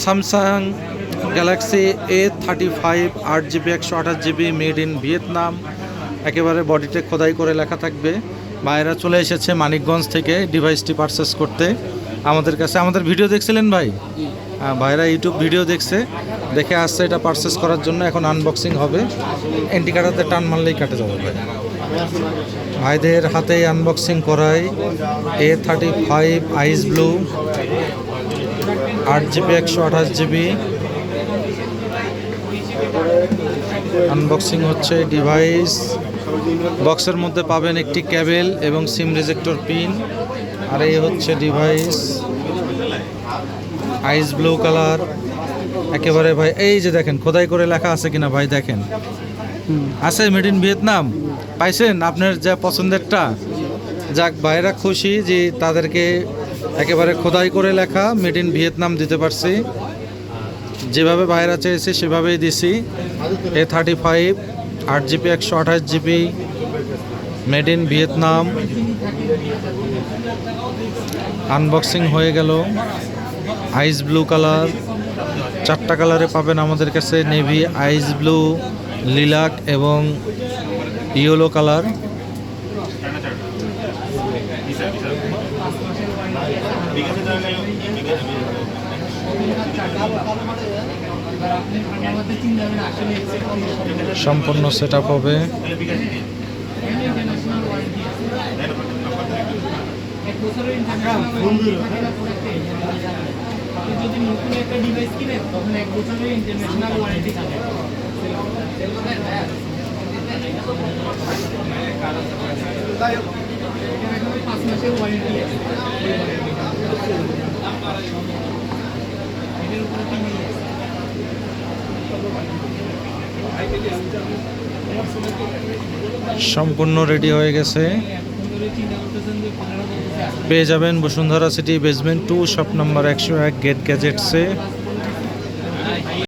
Samsung Galaxy A35 8GB 128GB made in Vietnam, একেবারে বডিতে খোদাই করে লেখা থাকবে। ভাইরা চলে এসেছে মানিকগঞ্জ থেকে ডিভাইসটি পারচেস করতে আমাদের কাছে। আমাদের ভিডিও দেখছিলেন ভাই? হ্যাঁ, ভাইরা ইউটিউব ভিডিও দেখে আসছে এটা পারচেস করার জন্য। এখন আনবক্সিং হবে, এন্টি কাটাতে টান মারলেই কাটে যাবে ভাই। ভাইদের হাতেই আনবক্সিং করাই A35 আইস ব্লু 8GB 128GB আনবক্সিং হচ্ছে। ডিভাইস বক্সের মধ্যে পাবেন একটি কেবেল এবং সিম রিজেক্টর পিন। আর এই হচ্ছে ডিভাইস, আইস ব্লু কালার একেবারে। ভাই এই যে দেখেন খোদাই করে লেখা আছে কিনা ভাই, দেখেন আছে মেড ইন ভিয়েতনাম। পাইছেন আপনার যা পছন্দেরটা? যাক, ভাইরা খুশি যে তাদেরকে একেবারে খোদাই করে লেখা মেড ইন ভিয়েতনাম দিতে পারছি। যেভাবে ভাইরা চেয়েছে সেভাবেই দিছি। A35 8GB 128GB made in Vietnam unboxing হয়ে গেল। আইস ব্লু কালার, 4টা কালারে পাবেন আমাদের কাছে, নেভি, আইস ব্লু, লিলাক এবং ইয়েলো কালার। সম্পূর্ণ সেট আপ হবে। যদি নতুন একটা ডিভাইস কিনেন তখন 1 বছরের ইন্টারন্যাশনাল ওয়ারেন্টি থাকে। 5 মাসের ওয়ারেন্টি আছে। এটার উপরে সম্পূর্ণ রেডি হয়ে গেছে। পেয়ে যাবেন Bashundhara city basement 2 shop number 101 get গ্যাজেটসে।